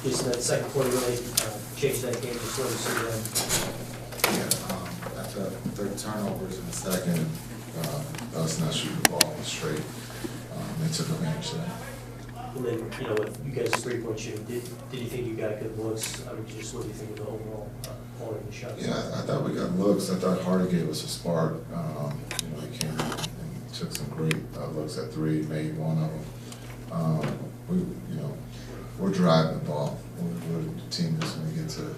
Just that second quarter really changed that game. Just wanted to see that. Yeah, after 30 turnovers in the second, us not shooting the ball straight, they took advantage of that. And then, you know, with you guys' three-point shooting, did you think you got good looks? I mean, just what do you think of the overall quality of the shots? Yeah, I thought we got looks. I thought Hardy gave us a spark. You know, he came and took some great looks at three, made one of them. You know, we're driving the ball. We're the team that's going to get to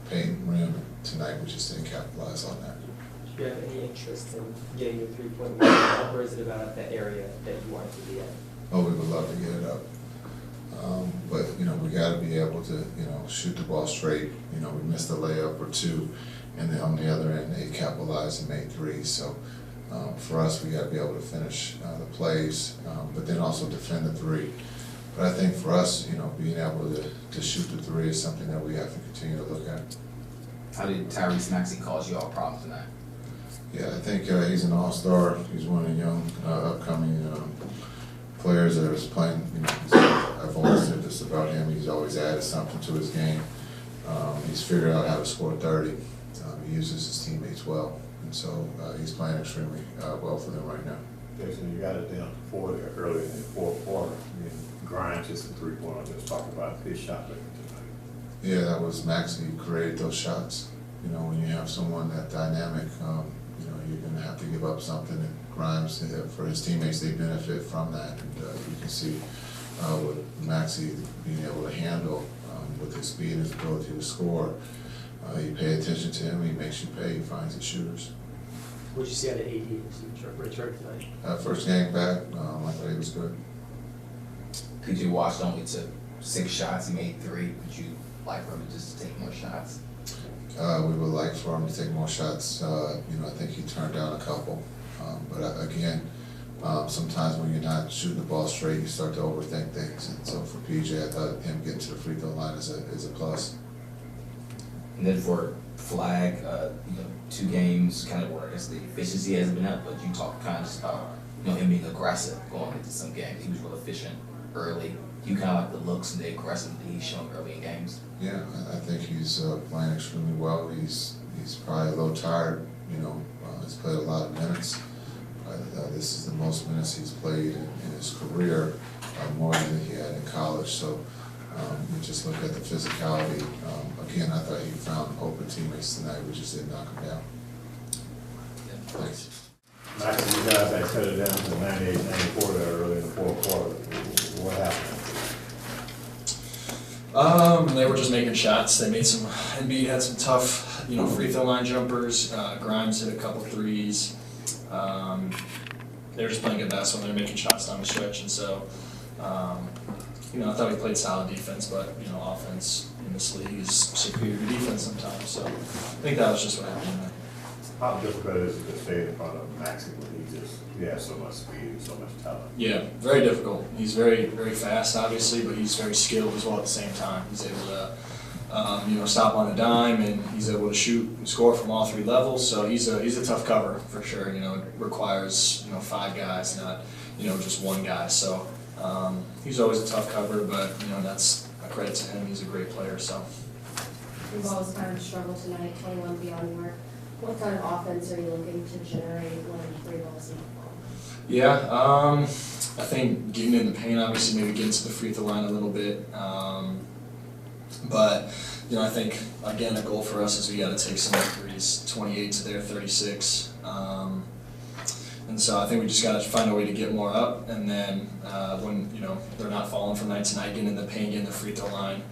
paint rim tonight. We just didn't capitalize on that. Do you have any interest in getting your three-point line, or is it about the area that you want it to be at? Oh, we would love to get it up. But, you know, we got to be able to, you know, shoot the ball straight. You know, we missed a layup or two, and then on the other end, they capitalized and made threes. So for us, we got to be able to finish the plays, but then also defend the three. But I think for us, you know, being able to shoot the three is something that we have to continue to look at. How did Tyrese Maxey cause you all problems tonight? Yeah, I think he's an all-star. He's one of the young, upcoming players that is playing. You know, I've always said this about him. He's always added something to his game. He's figured out how to score 30. He uses his teammates well, and so he's playing extremely well for them right now. Jason, you got it down to 4 there early in the fourth quarter. I mean, Grimes just a three-pointer. Just talk about his shot making tonight. Yeah, that was Maxey who created those shots. You know, when you have someone that dynamic, you know, you're going to have to give up something. And Grimes, for his teammates, they benefit from that. And you can see with Maxey being able to handle with his speed and his ability to score. You pay attention to him, he makes you pay, he finds his shooters. What did you see out of AD as he returned tonight? First game back, I thought he was good. PJ Washington only took 6 shots, he made 3. Would you like for him to just take more shots? We would like for him to take more shots. You know, I think he turned down a couple. But again, sometimes when you're not shooting the ball straight, you start to overthink things. And so for PJ, I thought him getting to the free throw line is a plus. And then for Flagg, you know, 2 games, kind of where I guess the efficiency hasn't been up, but you talk kind of just about, you know, him being aggressive going into some games. He was real efficient early. You kind of like the looks and the aggressiveness he's shown early in games. Yeah, I think he's playing extremely well. He's probably a little tired. You know, he's played a lot of minutes. This is the most minutes he's played in his career, more than he had in college. So we just look at the physicality. Again, I thought he found open teammates tonight. We just didn't knock him down. Yeah, thanks. Max, you guys that cut it down to 98-94 there early in the fourth quarter. What happened? They were just making shots. They made some. Embiid had some tough, you know, free throw line jumpers. Grimes hit a couple threes. They were just playing good basketball. They were making shots down the stretch, and so, you know, I thought we played solid defense, but you know, offense in this league is superior to defense sometimes. So I think that was just what happened tonight. How difficult is it to stay in front of Maxey when he has so much speed and so much talent? Yeah, very difficult. He's very, very fast, obviously, but he's very skilled as well at the same time. He's able to, you know, stop on a dime, and he's able to shoot and score from all 3 levels. So he's a tough cover for sure. You know, it requires, you know, 5 guys, not, you know, just 1 guy. So he's always a tough cover, but you know, that's a credit to him. He's a great player. So You've always kind of struggled tonight, 21 beyond mark. What kind of offense are you looking to generate when 3 balls in the ball? yeah, I think getting in the paint, obviously, maybe getting to the free throw line a little bit. But you know, I think again, a goal for us is we got to take some threes, 28 to their 36. And so I think we just got to find a way to get more up, and then when you know they're not falling from night to night, getting in the paint, getting the free throw line,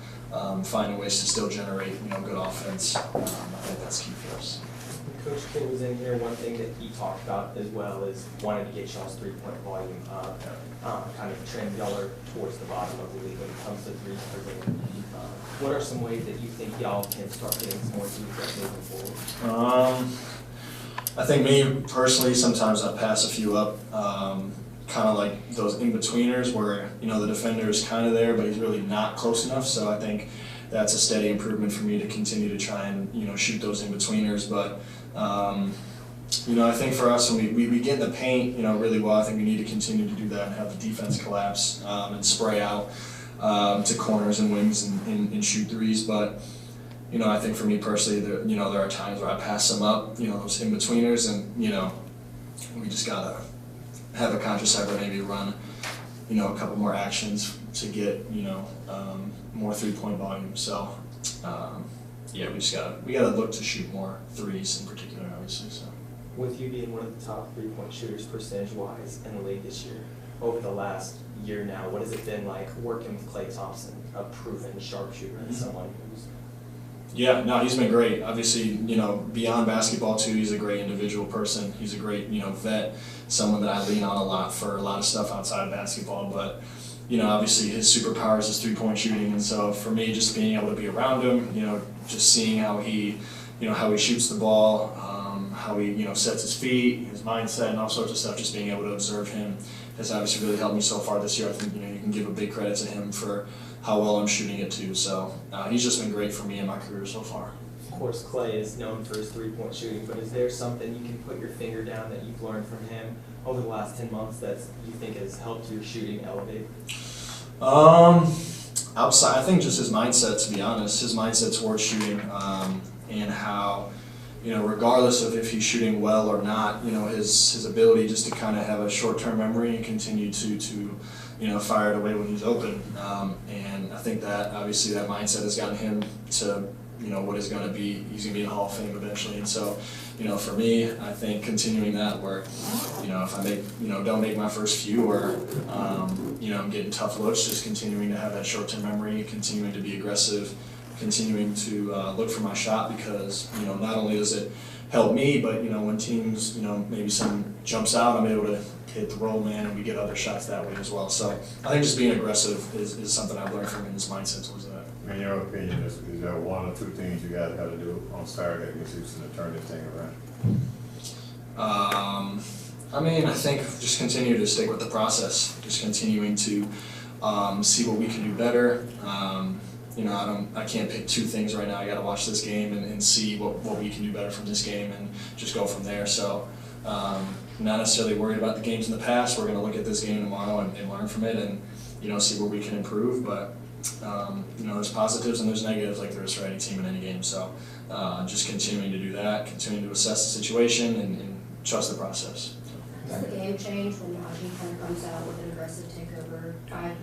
finding ways to still generate, you know, good offense. I think that's key for us. When Coach King was in here, one thing that he talked about as well is wanting to get y'all's three-point volume up, kind of trend y'all are towards the bottom of the league when it comes to threes per game. What are some ways that you think y'all can start getting some more threes moving forward? I think me personally, sometimes I pass a few up, kind of like those in-betweeners where, you know, the defender is kind of there, but he's really not close enough. So I think that's a steady improvement for me to continue to try and, you know, shoot those in-betweeners. But, you know, I think for us, when we get in the paint, you know, really well, I think we need to continue to do that and have the defense collapse and spray out. to corners and wings and shoot threes. But you know, I think for me personally, there are times where I pass them up, you know, those in-betweeners, and, you know, we just gotta have a conscious effort, maybe run, you know, a couple more actions to get, you know, more three-point volume. So, yeah, we gotta look to shoot more threes in particular, obviously, so. With you being one of the top three-point shooters percentage-wise in the league this year, over the last year now, what has it been like working with Klay Thompson, a proven sharpshooter and someone who's... Yeah, no, he's been great. Obviously, you know, beyond basketball too, he's a great individual person. He's a great, you know, vet, someone that I lean on a lot for a lot of stuff outside of basketball. But, you know, obviously his superpower is his three-point shooting, and so for me, just being able to be around him, you know, just seeing how he, you know, how he shoots the ball, how he, you know, sets his feet, his mindset, and all sorts of stuff, just being able to observe him has obviously really helped me so far this year. I think, you know, you can give a big credit to him for how well I'm shooting it too. So he's just been great for me in my career so far. Of course, Klay is known for his three-point shooting, but is there something you can put your finger down that you've learned from him over the last 10 months that you think has helped your shooting elevate? Outside, I think just his mindset, to be honest, his mindset towards shooting, and how, you know, regardless of if he's shooting well or not, you know, his ability just to kind of have a short-term memory and continue to you know, fire it away when he's open. And I think that obviously that mindset has gotten him to, you know, what is going to be, he's going to be in the Hall of Fame eventually. And so, you know, for me, I think continuing that where, you know, if I make, you know, don't make my first few, or, you know, I'm getting tough looks, just continuing to have that short-term memory, continuing to be aggressive, continuing to look for my shot, because, you know, not only does it help me, but, you know, when teams, you know, maybe some jumps out, I'm able to hit the roll man, and we get other shots that way as well. So I think just being aggressive is something I've learned from him, his mindset towards that. In your opinion, is there one or two things you guys got to do on Saturday against Houston to turn this thing around? I mean, I think just continue to stick with the process, just continuing to see what we can do better. You know, I can't pick two things right now. I got to watch this game and see what we can do better from this game, and just go from there. So, not necessarily worried about the games in the past. We're going to look at this game tomorrow and learn from it, and, you know, see where we can improve. But, you know, there's positives and there's negatives like there is for any team in any game. So, just continuing to do that, continuing to assess the situation, and trust the process. Does the game change when Najee kind of comes out with an aggressive takeover, 5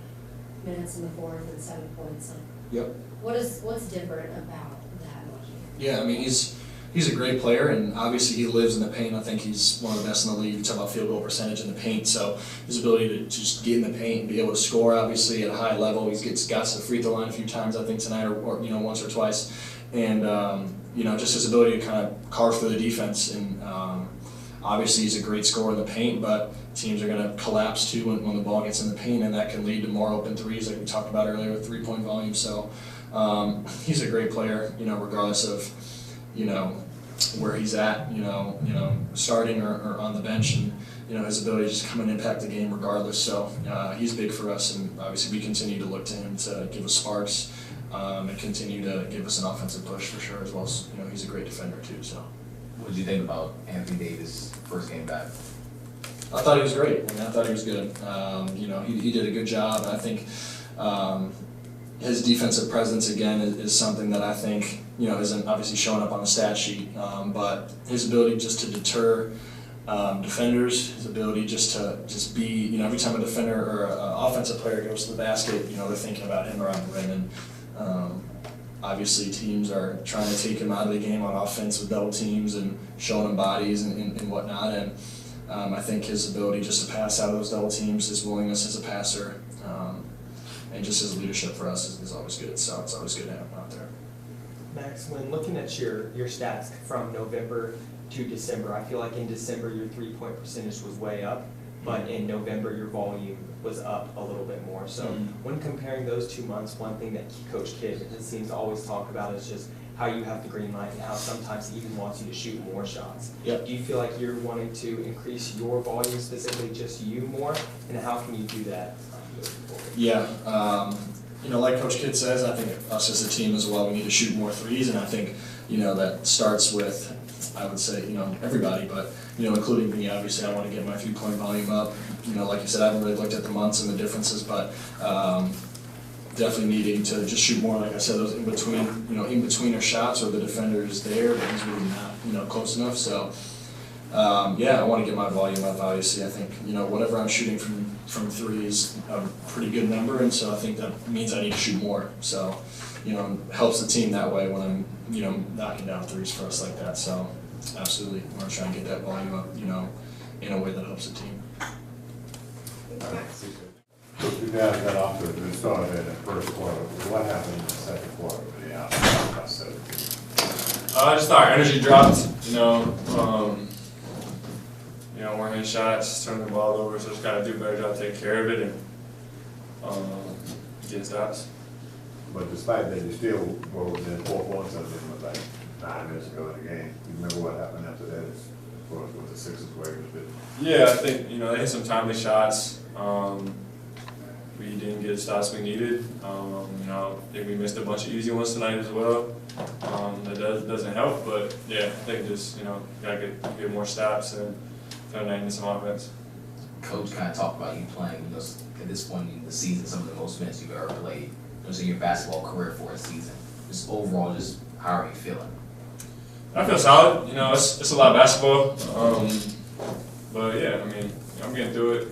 minutes in the fourth and 7 points? Yep. What's different about that Najee? Yeah, I mean, he's a great player, and obviously he lives in the paint. I think he's one of the best in the league. You talk about field goal percentage in the paint, so his ability to just get in the paint and be able to score, obviously at a high level. Got to the free throw line a few times, I think tonight, or you know, once or twice, and you know, just his ability to kind of carve through the defense. And obviously he's a great scorer in the paint, but teams are going to collapse too when the ball gets in the paint, and that can lead to more open threes, like we talked about earlier with three-point volume. So he's a great player, you know, regardless of, you know, where he's at, you know, starting or on the bench, and, you know, his ability to just come and impact the game regardless. So he's big for us, and obviously we continue to look to him to give us sparks, and continue to give us an offensive push for sure, as well as, you know, he's a great defender too. So. What did you think about Anthony Davis' first game back? I thought he was great. I mean, I thought he was good. You know, he did a good job, and I think his defensive presence again is something that I think, you know, isn't obviously showing up on the stat sheet, but his ability just to deter defenders, his ability just to be, you know, every time a defender or an offensive player goes to the basket, you know, they're thinking about him around the rim, and obviously teams are trying to take him out of the game on offense with double teams and showing him bodies and whatnot, and I think his ability just to pass out of those double teams, his willingness as a passer, and just his leadership for us is always good. So it's always good to have him out there. Max, when looking at your stats from November to December, I feel like in December your three-point percentage was way up, but in November your volume was up a little bit more. So when comparing those 2 months, one thing that Coach Kidd seems to always talk about is just how you have the green light and how sometimes he even wants you to shoot more shots. Yep. Do you feel like you're wanting to increase your volume, specifically just you more, and how can you do that moving forward? Yeah, you know, like Coach Kidd says, I think us as a team as well, we need to shoot more threes, and I think, you know, that starts with, I would say, you know, everybody, but, you know, including me. Obviously, I want to get my three-point volume up. You know, like you said, I haven't really looked at the months and the differences, but definitely needing to just shoot more, like I said, those in betweener shots or the defender is there, but he's really not, close enough. So, yeah, I want to get my volume up, obviously. I think, whatever I'm shooting from three is a pretty good number, and so I think that means I need to shoot more. So, it helps the team that way when I'm, knocking down threes for us like that. So, absolutely, I want to try and get that volume up, in a way that helps the team. So you guys got off to a good start in the first quarter. What happened in the second quarter when you out by 17? I just thought our energy dropped, we're hitting shots, turning the ball over, so just gotta do a better job taking care of it and get stops. But despite that, you still were within 4 points of them with like 9 minutes ago in the game. You remember what happened after that as far as with the Sixers where it was bit? Yeah, I think, they hit some timely shots. We didn't get the stops we needed. I think we missed a bunch of easy ones tonight as well. That doesn't help, but yeah, I think just, gotta get more stops and turn that into some offense. Coach kind of talked about you playing, at this point in the season, some of the most minutes you've ever played, in your basketball career for a season. Just overall, just how are you feeling? I feel solid. It's a lot of basketball. But yeah, I'm getting through it.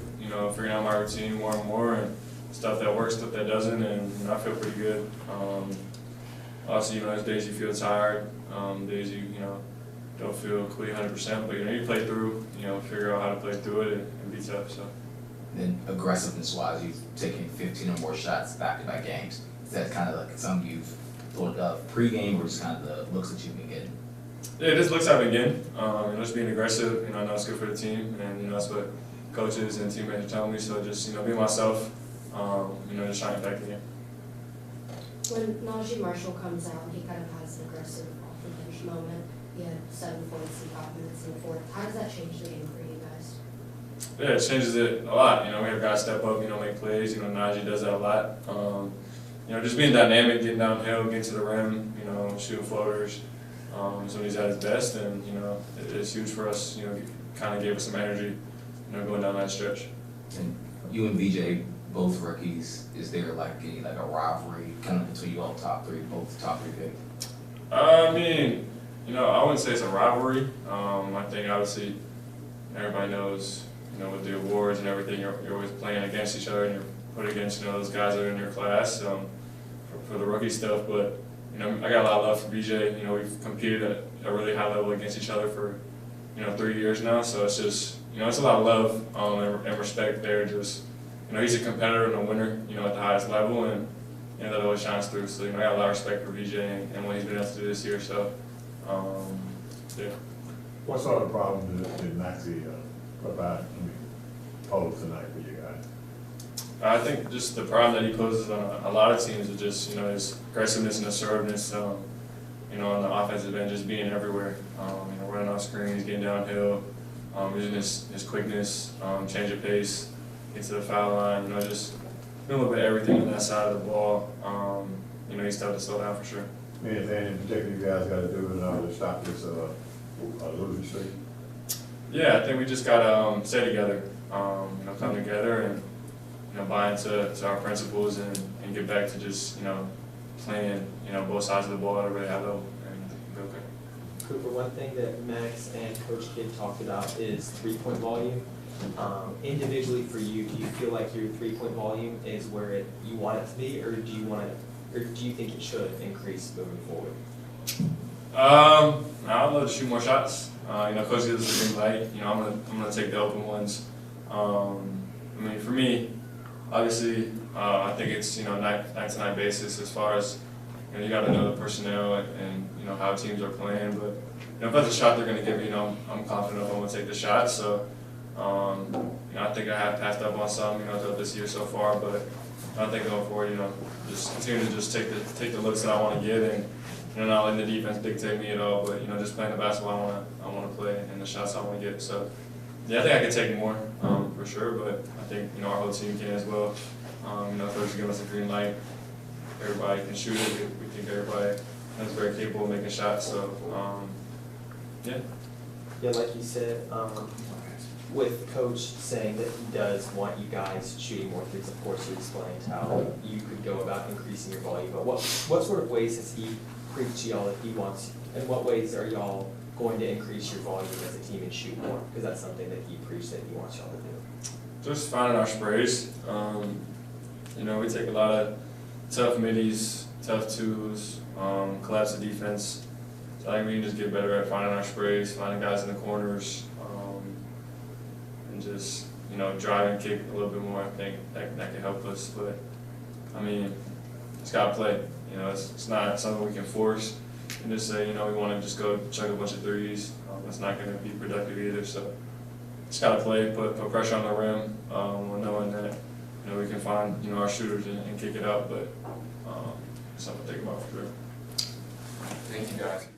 Figuring out my routine more and more, and stuff that works, stuff that doesn't, and I feel pretty good. Also, there's days you feel tired, days you don't feel completely 100%, but you play through, figure out how to play through it and be tough. So. Then aggressiveness-wise, you've taken 15 or more shots back-to-back games. Is that kind of like something you've thought of pre-game, or just kind of the looks that you've been getting? Yeah, just looks I've been getting. Just being aggressive. I know it's good for the team, and that's what coaches and teammates are telling me. So just be myself. Just trying to impact the game. When Najee Marshall comes out, he kind of has an aggressive off the bench moment. He had 7 points and 5 minutes in the fourth. How does that change the game for you guys? Yeah, it changes it a lot. We have guys step up, make plays. Najee does that a lot. Just being dynamic, getting downhill, getting to the rim, shooting floaters. So he's at his best, and it's huge for us. Kind of gave us some energy, going down that stretch. And you and VJ, both rookies, is there like a rivalry kind of between you all top three, both top 3 picks? I wouldn't say it's a rivalry. I think obviously everybody knows, with the awards and everything, you're always playing against each other, and you're put against those guys that are in your class for the rookie stuff. But I got a lot of love for BJ. We've competed at a really high level against each other for 3 years now. So it's just it's a lot of love and respect there. Just he's a competitor and a winner at the highest level, and that always shines through. So I got a lot of respect for BJ and what he's been able to do this year. So yeah. What sort of problem did Maxey pose tonight for you guys? I think just the problem that he poses on a lot of teams is just his aggressiveness and assertiveness. On the offensive end, just being everywhere. Running off screens, getting downhill, using his quickness, change of pace, get to the foul line. Just doing a little bit of everything on that side of the ball. He's tough to slow down for sure. Anything in particular you guys got to do in order to stop this losing streak? Yeah, I think we just got to stay together. Come together and buy into our principles and get back to just playing both sides of the ball at a really high level, and I think we'll be okay. Cooper, one thing that Max and Coach Kidd talked about is 3-point volume. Individually for you, do you feel like your 3-point volume is where you want it to be, or do you think it should increase moving forward? I'd love to shoot more shots. Coach gives us a green light. I'm gonna take the open ones. For me, obviously, I think it's night-to-night basis as far as you got to know the personnel and how teams are playing. But if that's a shot they're gonna give me, I'm confident I'm gonna take the shot. So I think I have passed up on some throughout this year so far, but I think going forward, just continue to just take the looks that I want to get, and not letting the defense dictate me at all, but just playing the basketball I want to play and the shots I want to get. So yeah, I think I can take more for sure, but I think our whole team can as well. Coach give us a green light. Everybody can shoot it. We think everybody is very capable of making shots. So yeah. Yeah, like you said, with Coach saying that he does want you guys shooting more threes, of course, you explained how you could go about increasing your volume, but what sort of ways has he preached to y'all that he wants, and what ways are y'all going to increase your volume as a team and shoot more? Because that's something that he preached that he wants y'all to do. Just finding our sprays. You know, we take a lot of tough middies, tough twos, collapse the defense. So I think we can just get better at finding our sprays, finding guys in the corners, and just, you know, drive and kick a little bit more. I think that can help us. But I mean, it's got to play. You know, it's not something we can force and just say, you know, we want to just go chuck a bunch of threes. That's not going to be productive either. So it's got to play, put pressure on the rim, knowing that, you know, we can find, you know, our shooters and kick it out. But it's something to think about for sure. Thank you, guys.